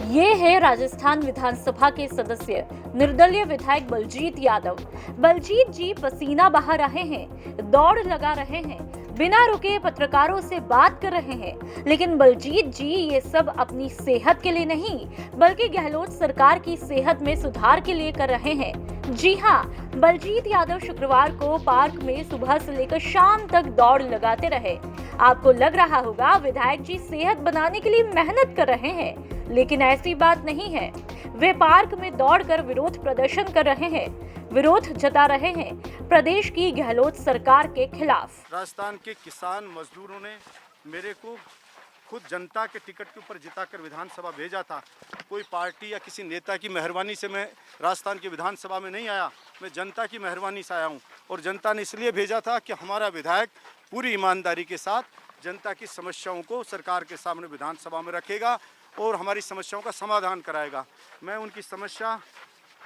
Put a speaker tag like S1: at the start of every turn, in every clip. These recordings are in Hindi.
S1: ये है राजस्थान विधानसभा के सदस्य निर्दलीय विधायक बलजीत यादव। बलजीत जी पसीना बहा रहे हैं, दौड़ लगा रहे हैं, बिना रुके पत्रकारों से बात कर रहे हैं। लेकिन बलजीत जी ये सब अपनी सेहत के लिए नहीं, बल्कि गहलोत सरकार की सेहत में सुधार के लिए कर रहे हैं। जी हाँ, बलजीत यादव शुक्रवार को पार्क में सुबह से लेकर शाम तक दौड़ लगाते रहे। आपको लग रहा होगा विधायक जी सेहत बनाने के लिए मेहनत कर रहे हैं, लेकिन ऐसी बात नहीं है। वे पार्क में दौड़कर विरोध प्रदर्शन कर रहे हैं, विरोध जता रहे हैं प्रदेश की गहलोत सरकार के खिलाफ।
S2: राजस्थान के किसान मजदूरों ने मेरे को खुद जनता के टिकट के ऊपर जिताकर विधानसभा भेजा था। कोई पार्टी या किसी नेता की मेहरबानी से मैं राजस्थान की विधानसभा में नहीं आया, मैं जनता की मेहरबानी से आया हूं। और जनता ने इसलिए भेजा था कि हमारा विधायक पूरी ईमानदारी के साथ जनता की समस्याओं को सरकार के सामने विधानसभा में रखेगा और हमारी समस्याओं का समाधान कराएगा। मैं उनकी समस्या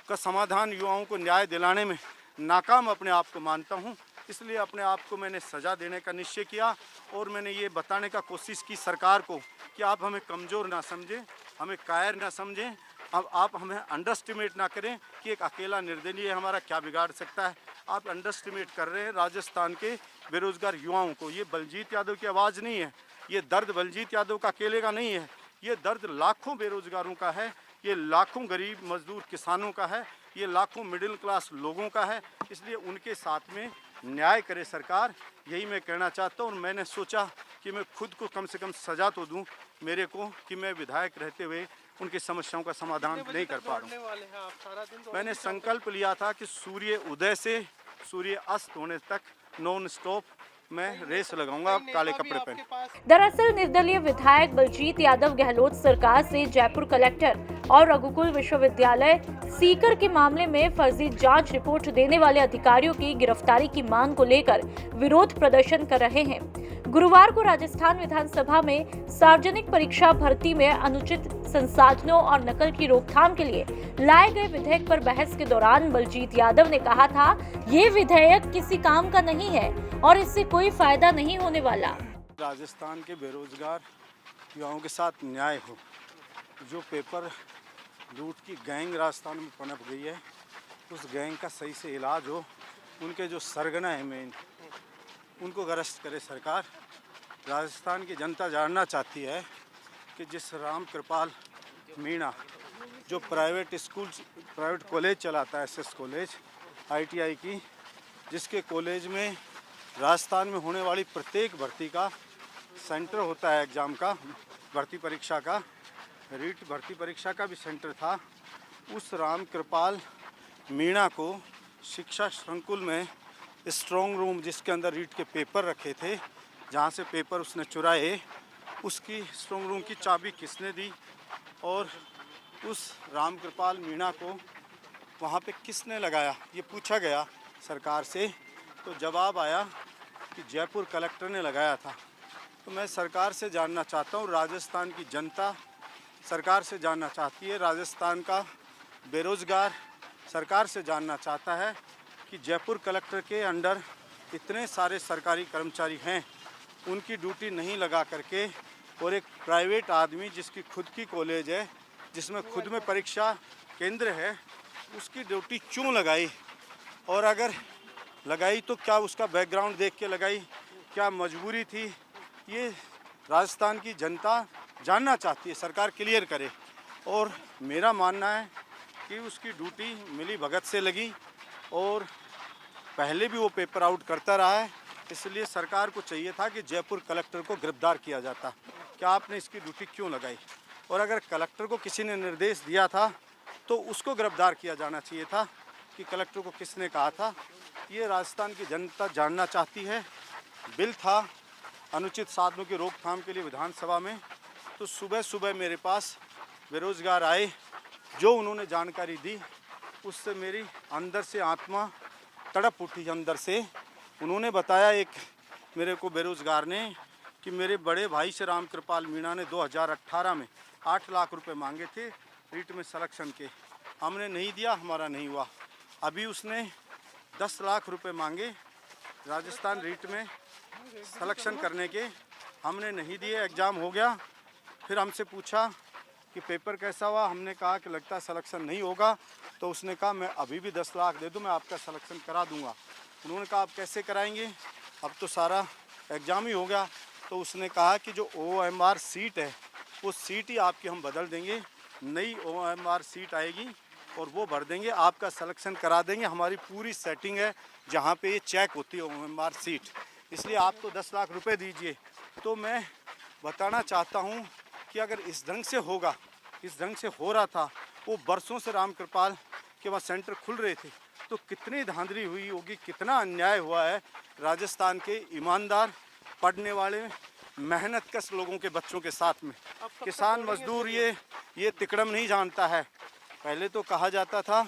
S2: का समाधान, युवाओं को न्याय दिलाने में नाकाम अपने आप को मानता हूं। इसलिए अपने आप को मैंने सज़ा देने का निश्चय किया और मैंने ये बताने का कोशिश की सरकार को कि आप हमें कमज़ोर ना समझें, हमें कायर ना समझें, अब आप हमें अंडरस्टिमेट ना करें कि एक अकेला निर्दलीय हमारा क्या बिगाड़ सकता है। आप अंडरस्टिमेट कर रहे हैं राजस्थान के बेरोज़गार युवाओं को। ये बलजीत यादव की आवाज़ नहीं है, ये दर्द बलजीत यादव का अकेले का नहीं है, ये दर्द लाखों बेरोज़गारों का है, ये लाखों गरीब मजदूर किसानों का है, ये लाखों मिडिल क्लास लोगों का है। इसलिए उनके साथ में न्याय करे सरकार, यही मैं कहना चाहता हूँ। और मैंने सोचा कि मैं खुद को कम से कम सज़ा तो दूँ मेरे को कि मैं विधायक रहते हुए उनकी समस्याओं का समाधान नहीं कर पा रहा हूँ। मैंने संकल्प लिया था कि सूर्य उदय से सूर्य अस्त होने तक नॉन स्टॉप मैं रेस लगाऊंगा काले कपड़े पहन।
S1: दरअसल निर्दलीय विधायक बलजीत यादव गहलोत सरकार से जयपुर कलेक्टर और रघुकुल विश्वविद्यालय सीकर के मामले में फर्जी जांच रिपोर्ट देने वाले अधिकारियों की गिरफ्तारी की मांग को लेकर विरोध प्रदर्शन कर रहे हैं। गुरुवार को राजस्थान विधानसभा में सार्वजनिक परीक्षा भर्ती में अनुचित संसाधनों और नकल की रोकथाम के लिए लाए गए विधेयक पर बहस के दौरान बलजीत यादव ने कहा था, ये विधेयक किसी काम का नहीं है और इससे कोई फायदा नहीं होने वाला।
S2: राजस्थान के बेरोजगार युवाओं के साथ न्याय हो। जो पेपर लूट की गैंग राजस्थान में पनप गई है, उस गैंग का सही से इलाज हो। उनके जो सरगना है मेन, उनको गिरफ्तार करे सरकार। राजस्थान की जनता जानना चाहती है कि जिस राम कृपाल मीणा जो प्राइवेट कॉलेज चलाता है, एसएस कॉलेज आईटीआई की, जिसके कॉलेज में राजस्थान में होने वाली प्रत्येक भर्ती का सेंटर होता है, एग्ज़ाम का, भर्ती परीक्षा का, रीट भर्ती परीक्षा का भी सेंटर था। उस राम कृपाल मीणा को शिक्षा संकुल में स्ट्रॉन्ग रूम, जिसके अंदर रीट के पेपर रखे थे, जहाँ से पेपर उसने चुराए, उसकी स्ट्रॉन्ग रूम की चाबी किसने दी और उस राम कृपाल मीणा को वहाँ पे किसने लगाया, ये पूछा गया सरकार से। तो जवाब आया कि जयपुर कलेक्टर ने लगाया था। तो मैं सरकार से जानना चाहता हूँ, राजस्थान की जनता सरकार से जानना चाहती है, राजस्थान का बेरोज़गार सरकार से जानना चाहता है कि जयपुर कलेक्टर के अंडर इतने सारे सरकारी कर्मचारी हैं, उनकी ड्यूटी नहीं लगा करके और एक प्राइवेट आदमी जिसकी खुद की कॉलेज है, जिसमें खुद में परीक्षा केंद्र है, उसकी ड्यूटी क्यों लगाई? और अगर लगाई तो क्या उसका बैकग्राउंड देख के लगाई, क्या मजबूरी थी? ये राजस्थान की जनता जानना चाहती है, सरकार क्लियर करे। और मेरा मानना है कि उसकी ड्यूटी मिली भगत से लगी और पहले भी वो पेपर आउट करता रहा है। इसलिए सरकार को चाहिए था कि जयपुर कलेक्टर को गिरफ्तार किया जाता कि आपने इसकी ड्यूटी क्यों लगाई। और अगर कलेक्टर को किसी ने निर्देश दिया था तो उसको गिरफ्तार किया जाना चाहिए था कि कलेक्टर को किसने कहा था। ये राजस्थान की जनता जानना चाहती है। बिल था अनुचित साधनों की रोकथाम के लिए विधानसभा में, तो सुबह सुबह मेरे पास बेरोज़गार आए, जो उन्होंने जानकारी दी उससे मेरी अंदर से आत्मा तड़प उठी। अंदर से उन्होंने बताया, एक मेरे को बेरोज़गार ने, कि मेरे बड़े भाई से राम कृपाल मीणा ने 2018 में 8 लाख रुपए मांगे थे रीट में सिलेक्शन के, हमने नहीं दिया, हमारा नहीं हुआ। अभी उसने 10 लाख रुपए मांगे राजस्थान रीट में सिलेक्शन करने के, हमने नहीं दिए। एग्ज़ाम हो गया, फिर हमसे पूछा कि पेपर कैसा हुआ। हमने कहा कि लगता है सिलेक्शन नहीं होगा, तो उसने कहा मैं अभी भी 10 लाख दे दूँ, मैं आपका सिलेक्शन करा दूँगा। उन्होंने कहा आप कैसे कराएंगे, अब तो सारा एग्ज़ाम ही हो गया। तो उसने कहा कि जो OMR सीट है वो सीट ही आपकी हम बदल देंगे, नई OMR सीट आएगी और वो भर देंगे, आपका सिलेक्शन करा देंगे। हमारी पूरी सेटिंग है जहाँ पे ये चेक होती है OMR सीट, इसलिए आप तो 10 लाख रुपए दीजिए। तो मैं बताना चाहता हूँ कि अगर इस ढंग से होगा, इस ढंग से हो रहा था, वो बरसों से राम कृपाल के वहाँ सेंटर खुल रहे थे, तो कितनी धांधली हुई होगी, कितना अन्याय हुआ है राजस्थान के ईमानदार पढ़ने वाले मेहनतकश लोगों के बच्चों के साथ में। किसान मजदूर ये तिकड़म नहीं जानता है। पहले तो कहा जाता था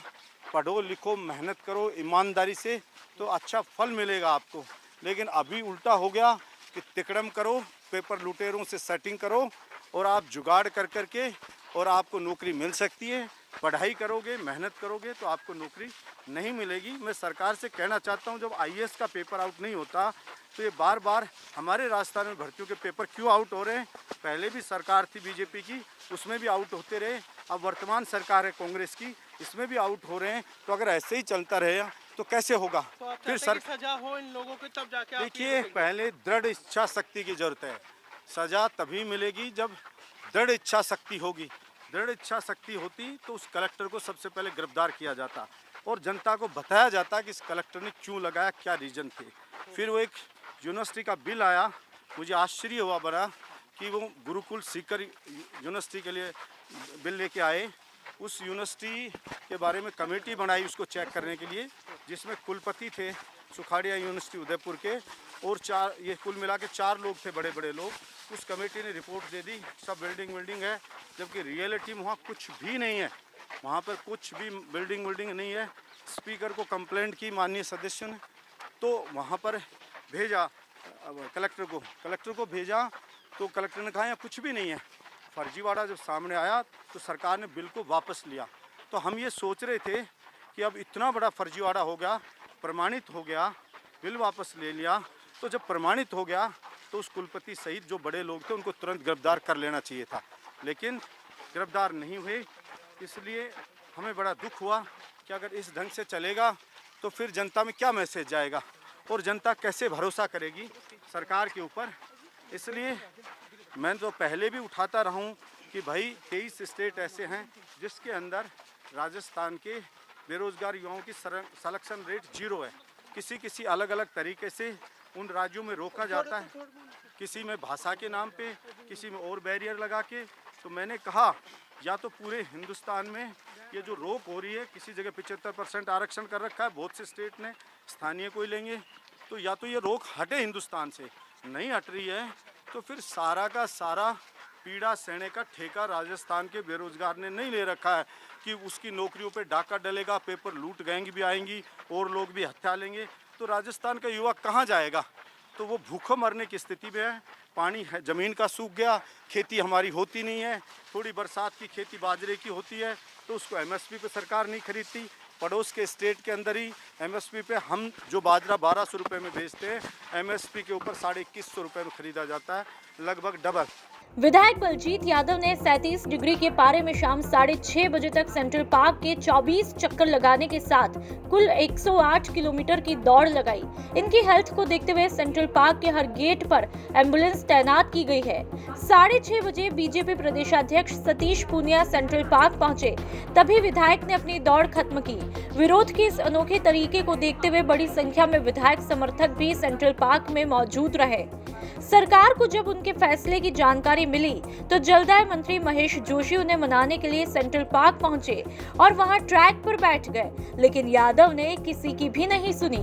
S2: पढ़ो लिखो मेहनत करो ईमानदारी से तो अच्छा फल मिलेगा आपको, लेकिन अभी उल्टा हो गया कि तिकड़म करो, पेपर लुटेरों से सेटिंग करो और आप जुगाड़ कर करके और आपको नौकरी मिल सकती है। पढ़ाई करोगे मेहनत करोगे तो आपको नौकरी नहीं मिलेगी। मैं सरकार से कहना चाहता हूं, जब IAS का पेपर आउट नहीं होता तो ये बार बार हमारे राजस्थान में भर्तियों के पेपर क्यों आउट हो रहे हैं। पहले भी सरकार थी बीजेपी की, उसमें भी आउट होते रहे, अब वर्तमान सरकार है कांग्रेस की, इसमें भी आउट हो रहे हैं। तो अगर ऐसे ही चलता रहेगा तो कैसे होगा।
S3: तो
S2: फिर
S3: सजा हो इन लोगों को तब जाके
S2: देखिए, पहले दृढ़ इच्छा शक्ति की जरूरत है। सजा तभी मिलेगी जब दृढ़ इच्छा शक्ति होगी। दृढ़ इच्छा शक्ति होती तो उस कलेक्टर को सबसे पहले गिरफ्तार किया जाता और जनता को बताया जाता कि इस कलेक्टर ने क्यों लगाया, क्या रीजन थे। फिर वो एक यूनिवर्सिटी का बिल आया, मुझे आश्चर्य हुआ बड़ा कि वो गुरुकुल सीकर यूनिवर्सिटी के लिए बिल लेके आए। उस यूनिवर्सिटी के बारे में कमेटी बनाई उसको चेक करने के लिए, जिसमें कुलपति थे सुखाड़िया यूनिवर्सिटी उदयपुर के और ये कुल मिला के 4 लोग थे, बड़े बड़े लोग। उस कमेटी ने रिपोर्ट दे दी सब बिल्डिंग है, जबकि रियलिटी में वहाँ कुछ भी नहीं है, वहाँ पर कुछ भी बिल्डिंग नहीं है। स्पीकर को कंप्लेंट की माननीय सदस्य ने, तो वहाँ पर भेजा कलेक्टर को भेजा, तो कलेक्टर ने कहा यहाँ कुछ भी नहीं है। फर्जीवाड़ा जब सामने आया तो सरकार ने बिल को वापस लिया। तो हम ये सोच रहे थे कि अब इतना बड़ा फर्जीवाड़ा हो गया, प्रमाणित हो गया, बिल वापस ले लिया, तो जब प्रमाणित हो गया तो उस कुलपति सहित जो बड़े लोग थे उनको तुरंत गिरफ्तार कर लेना चाहिए था, लेकिन गिरफ्तार नहीं हुए। इसलिए हमें बड़ा दुख हुआ कि अगर इस ढंग से चलेगा तो फिर जनता में क्या मैसेज जाएगा और जनता कैसे भरोसा करेगी सरकार के ऊपर। इसलिए मैं तो पहले भी उठाता रहा हूँ कि भाई 23 स्टेट ऐसे हैं जिसके अंदर राजस्थान के बेरोजगार युवाओं की सिलेक्शन रेट 0 है। किसी अलग अलग तरीके से उन राज्यों में रोका जाता है, किसी में भाषा के नाम पे, किसी में और बैरियर लगा के। तो मैंने कहा या तो पूरे हिंदुस्तान में ये जो रोक हो रही है, किसी जगह 75% आरक्षण कर रखा है, बहुत से स्टेट ने स्थानीय को ही लेंगे, तो या तो ये रोक हटे हिंदुस्तान से, नहीं हट रही है तो फिर सारा का सारा पीड़ा सहने का ठेका राजस्थान के बेरोजगार ने नहीं ले रखा है कि उसकी नौकरियों पे डाका डलेगा, पेपर लूट गैंग भी आएंगी और लोग भी हत्या लेंगे, तो राजस्थान का युवा कहाँ जाएगा। तो वो भूखों मरने की स्थिति में है। पानी है, ज़मीन का सूख गया, खेती हमारी होती नहीं है, थोड़ी बरसात की खेती बाजरे की होती है तो उसको MSP पे सरकार नहीं खरीदती। पड़ोस के स्टेट के अंदर ही MSP पे हम जो बाजरा 1200 रुपये में बेचते हैं, MSP के ऊपर 2150 रुपये में खरीदा जाता है, लगभग डबल।
S1: विधायक बलजीत यादव ने 37 डिग्री के पारे में शाम 6:30 बजे तक सेंट्रल पार्क के 24 चक्कर लगाने के साथ कुल 108 किलोमीटर की दौड़ लगाई। इनकी हेल्थ को देखते हुए सेंट्रल पार्क के हर गेट पर एम्बुलेंस तैनात की गई है। 6:30 बजे बीजेपी प्रदेशाध्यक्ष सतीश पूनिया सेंट्रल पार्क पहुंचे, तभी विधायक ने अपनी दौड़ खत्म की। विरोध के इस अनोखे तरीके को देखते हुए बड़ी संख्या में विधायक समर्थक भी सेंट्रल पार्क में मौजूद रहे। सरकार को जब उनके फैसले की जानकारी मिली तो जलदाय मंत्री महेश जोशी उन्हें मनाने के लिए सेंट्रल पार्क पहुंचे और वहां ट्रैक पर बैठ गए, लेकिन यादव ने किसी की भी नहीं सुनी।